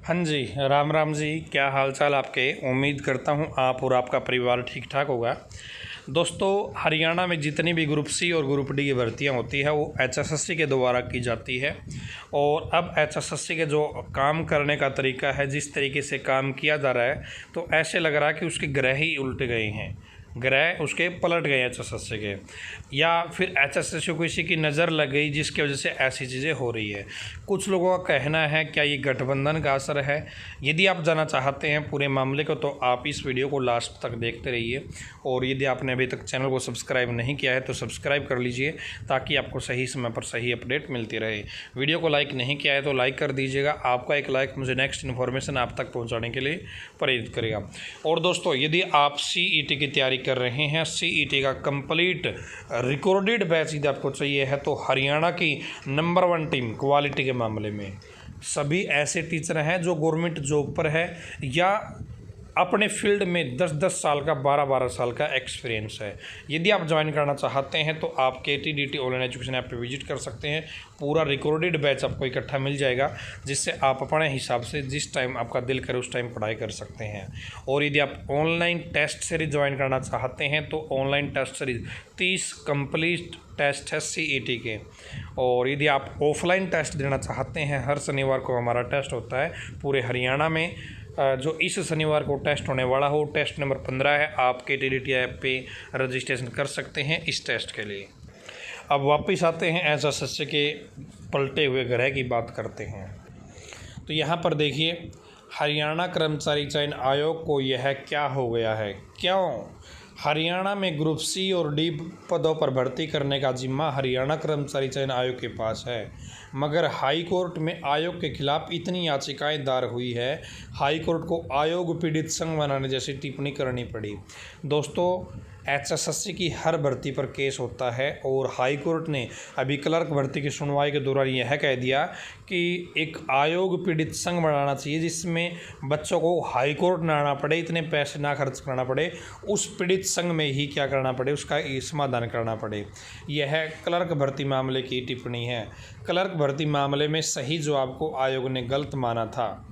हाँ जी, राम राम जी। क्या हाल चाल आपके। उम्मीद करता हूँ आप और आपका परिवार ठीक ठाक होगा। दोस्तों, हरियाणा में जितनी भी ग्रुप सी और ग्रुप डी की भर्तियाँ होती है वो एचएसएससी के द्वारा की जाती है। और अब एचएसएससी के जो काम करने का तरीका है, जिस तरीके से काम किया जा रहा है, तो ऐसे लग रहा है कि उसके ग्रह ही उल्ट गए हैं, ग्रह उसके पलट गए एचएसएससी के, या फिर एचएसएससी को किसी की नज़र लग गई जिसकी वजह से ऐसी चीज़ें हो रही है। कुछ लोगों का कहना है क्या ये गठबंधन का असर है। यदि आप जानना चाहते हैं पूरे मामले को तो आप इस वीडियो को लास्ट तक देखते रहिए। और यदि आपने अभी तक चैनल को सब्सक्राइब नहीं किया है तो सब्सक्राइब कर लीजिए ताकि आपको सही समय पर सही अपडेट मिलती रहे। वीडियो को लाइक नहीं किया है तो लाइक कर दीजिएगा। आपका एक लाइक मुझे नेक्स्ट इन्फॉर्मेशन आप तक पहुँचाने के लिए प्रेरित करेगा। और दोस्तों, यदि आप सीईटी की तैयारी कर रहे हैं, सीईटी का कंप्लीट रिकॉर्डेड बैच यदि आपको चाहिए है, तो हरियाणा की नंबर 1 टीम क्वालिटी के मामले में सभी ऐसे टीचर हैं जो गवर्नमेंट जॉब पर है या अपने फील्ड में 10-10 साल का 12-12 साल का एक्सपीरियंस है। यदि आप ज्वाइन करना चाहते हैं तो आप KTDT ऑनलाइन एजुकेशन ऐप पे विजिट कर सकते हैं। पूरा रिकॉर्डेड बैच आपको इकट्ठा मिल जाएगा, जिससे आप अपने हिसाब से जिस टाइम आपका दिल करे उस टाइम पढ़ाई कर सकते हैं। और यदि आप ऑनलाइन टेस्ट सीरीज ज्वाइन करना चाहते हैं तो online test series 30 complete test है CET के। और यदि आप ऑफलाइन टेस्ट देना चाहते हैं, हर शनिवार को हमारा टेस्ट होता है पूरे हरियाणा में। जो इस शनिवार को टेस्ट होने वाला हो, टेस्ट नंबर 15 है। आप KTDT ऐप पे रजिस्ट्रेशन कर सकते हैं इस टेस्ट के लिए। अब वापस आते हैं एचएसएससी के पलटे हुए ग्रह की बात करते हैं। तो यहाँ पर देखिए, हरियाणा कर्मचारी चयन आयोग को यह क्या हो गया है। क्यों हरियाणा में ग्रुप सी और डी पदों पर भर्ती करने का जिम्मा हरियाणा कर्मचारी चयन आयोग के पास है, मगर हाई कोर्ट में आयोग के खिलाफ इतनी याचिकाएं दायर हुई है, हाई कोर्ट को आयोग पीड़ित संघ बनाने जैसी टिप्पणी करनी पड़ी। दोस्तों, एचएसएससी की हर भर्ती पर केस होता है और हाई कोर्ट ने अभी क्लर्क भर्ती की सुनवाई के दौरान यह कह दिया कि एक आयोग पीड़ित संघ बनाना चाहिए जिसमें बच्चों को हाई कोर्ट ना आना पड़े, इतने पैसे ना खर्च करना पड़े, उस पीड़ित संघ में ही क्या करना पड़े, उसका समाधान करना पड़े। यह क्लर्क भर्ती मामले की टिप्पणी है। क्लर्क भर्ती मामले में सही जवाब को आयोग ने गलत माना था।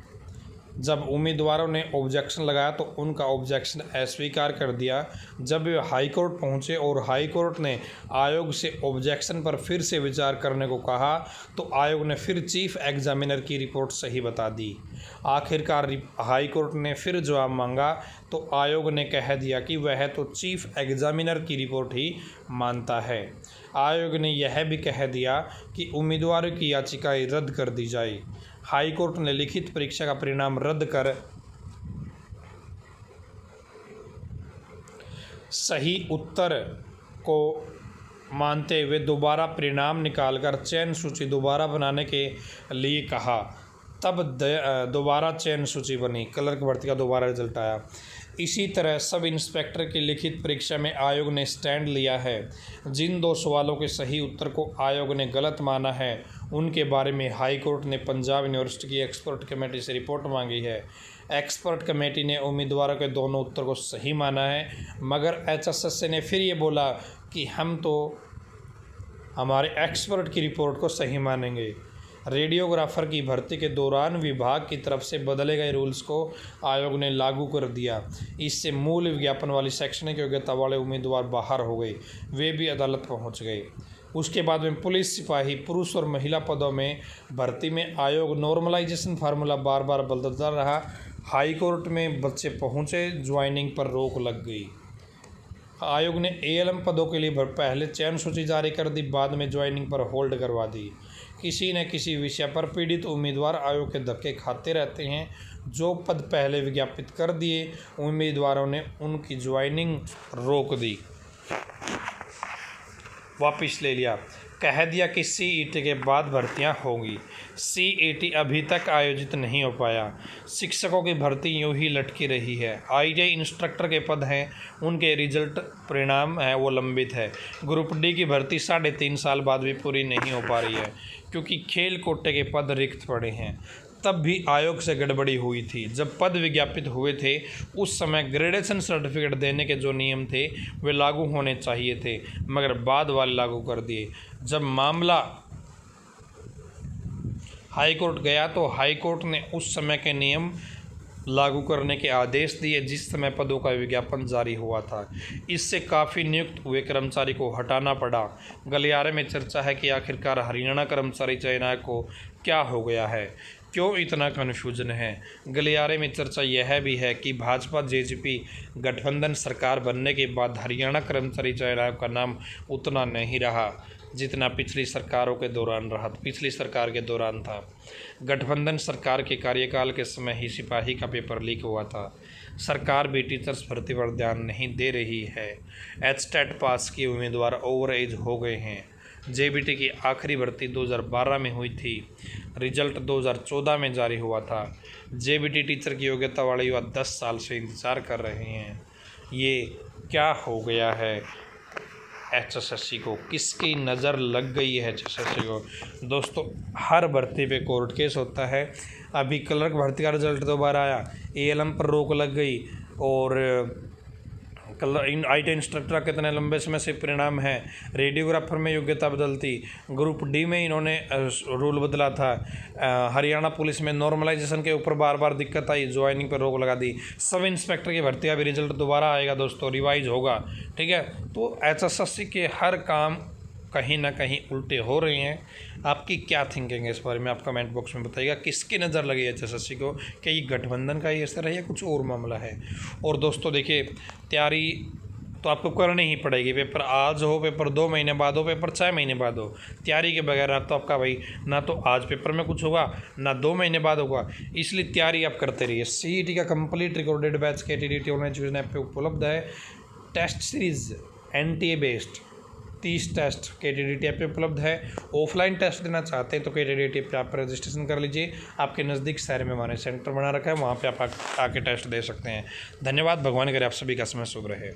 जब उम्मीदवारों ने ऑब्जेक्शन लगाया तो उनका ऑब्जेक्शन अस्वीकार कर दिया। जब वे हाई कोर्ट पहुंचे और हाई कोर्ट ने आयोग से ऑब्जेक्शन पर फिर से विचार करने को कहा तो आयोग ने फिर चीफ एग्जामिनर की रिपोर्ट सही बता दी। आखिरकार हाई कोर्ट ने फिर जवाब मांगा तो आयोग ने कह दिया कि वह तो चीफ एग्जामिनर की रिपोर्ट ही मानता है। आयोग ने यह भी कह दिया कि उम्मीदवारों की याचिकाएं रद्द कर दी जाए। हाई कोर्ट ने लिखित परीक्षा का परिणाम रद्द कर सही उत्तर को मानते हुए दोबारा परिणाम निकालकर चयन सूची दोबारा बनाने के लिए कहा। तब दोबारा चयन सूची बनी, क्लर्क भर्ती का दोबारा रिजल्ट आया। इसी तरह सब इंस्पेक्टर की लिखित परीक्षा में आयोग ने स्टैंड लिया है। जिन 2 सवालों के सही उत्तर को आयोग ने गलत माना है उनके बारे में हाई कोर्ट ने पंजाब यूनिवर्सिटी की एक्सपर्ट कमेटी से रिपोर्ट मांगी है। एक्सपर्ट कमेटी ने उम्मीदवारों के दोनों उत्तर को सही माना है, मगर एचएसएससी ने फिर ये बोला कि हम तो हमारे एक्सपर्ट की रिपोर्ट को सही मानेंगे। रेडियोग्राफर की भर्ती के दौरान विभाग की तरफ से बदले गए रूल्स को आयोग ने लागू कर दिया। इससे मूल विज्ञापन वाली शैक्षणिक योग्यता वाले उम्मीदवार बाहर हो गए, वे भी अदालत पहुंच गए। उसके बाद में पुलिस सिपाही पुरुष और महिला पदों में भर्ती में आयोग नॉर्मलाइजेशन फार्मूला बार बार बदलता रहा। हाई कोर्ट में बच्चे पहुंचे, ज्वाइनिंग पर रोक लग गई। आयोग ने ALM पदों के लिए पहले चयन सूची जारी कर दी, बाद में ज्वाइनिंग पर होल्ड करवा दी। किसी न किसी विषय पर पीड़ित उम्मीदवार आयोग के धक्के खाते रहते हैं। जो पद पहले विज्ञापित कर दिए उम्मीदवारों ने उनकी ज्वाइनिंग रोक दी, वापस ले लिया, कह दिया कि CET के बाद भर्तियां होंगी। CET अभी तक आयोजित नहीं हो पाया। शिक्षकों की भर्ती यूं ही लटकी रही है। IJ इंस्ट्रक्टर के पद हैं, उनके रिजल्ट परिणाम है वो लंबित है। ग्रुप D की भर्ती 3.5 साल बाद भी पूरी नहीं हो पा रही है क्योंकि खेल कोटे के पद रिक्त पड़े हैं। तब भी आयोग से गड़बड़ी हुई थी। जब पद विज्ञापित हुए थे उस समय ग्रेडेशन सर्टिफिकेट देने के जो नियम थे वे लागू होने चाहिए थे, मगर बाद वाले लागू कर दिए। जब मामला हाई कोर्ट गया तो हाई कोर्ट ने उस समय के नियम लागू करने के आदेश दिए जिस समय पदों का विज्ञापन जारी हुआ था। इससे काफ़ी नियुक्त हुए कर्मचारी को हटाना पड़ा। गलियारे में चर्चा है कि आखिरकार हरियाणा कर्मचारी चयन आयोग को क्या हो गया है, क्यों इतना कन्फ्यूजन है। गलियारे में चर्चा यह भी है कि भाजपा जेजेपी गठबंधन सरकार बनने के बाद हरियाणा कर्मचारी चयन आयोग का नाम उतना नहीं रहा जितना पिछली सरकार के दौरान था। गठबंधन सरकार के कार्यकाल के समय ही सिपाही का पेपर लीक हुआ था। सरकार भी टीचर्स भर्ती पर ध्यान नहीं दे रही है। एचटेट पास किए उम्मीदवार ओवर एज हो गए हैं। जेबीटी की आखिरी भर्ती 2012 में हुई थी। रिजल्ट 2014 में जारी हुआ था। जेबीटी टीचर की योग्यता वाले युवा 10 साल से इंतज़ार कर रहे हैं। ये क्या हो गया है एचएसएससी को, किसकी नज़र लग गई है एचएसएससी को। दोस्तों, हर भर्ती पे कोर्ट केस होता है। अभी क्लर्क भर्ती का रिजल्ट दोबारा आया, एएलएम पर रोक लग गई और आईटी इंस्ट्रक्टर कितने लंबे समय से परिणाम है। रेडियोग्राफर में योग्यता बदलती, ग्रुप डी में इन्होंने रूल बदला था। हरियाणा पुलिस में नॉर्मलाइजेशन के ऊपर बार बार दिक्कत आई, ज्वाइनिंग पर रोक लगा दी। सब इंस्पेक्टर की भर्ती का भी रिजल्ट दोबारा आएगा दोस्तों, रिवाइज होगा, ठीक है। तो एचएसएससी के हर काम कहीं ना कहीं उल्टे हो रहे हैं। आपकी क्या थिंकिंग है इस बारे में, आप कमेंट बॉक्स में बताइएगा। किसकी नज़र लगी है एचएसएससी को, क्या ये गठबंधन का ही असर है या कुछ और मामला है। और दोस्तों देखिए, तैयारी तो आपको करनी ही पड़ेगी। पेपर आज हो, पेपर 2 महीने बाद हो, पेपर 6 महीने बाद हो, तैयारी के बगैर तो आपका भाई ना तो आज पेपर में कुछ होगा ना 2 महीने बाद होगा। इसलिए तैयारी आप करते रहिए। सीईटी का complete recorded batch KTDT online education app पे उपलब्ध है। Test series NTA based 30 test KTDT app पे उपलब्ध है। ऑफलाइन टेस्ट देना चाहते हैं तो KTDT ऐप पे आप रजिस्ट्रेशन कर लीजिए। आपके नज़दीक शहर में हमारे सेंटर बना रखा है, वहाँ पे आप आके टेस्ट दे सकते हैं। धन्यवाद। भगवान करे आप सभी का समय शुभ रहे।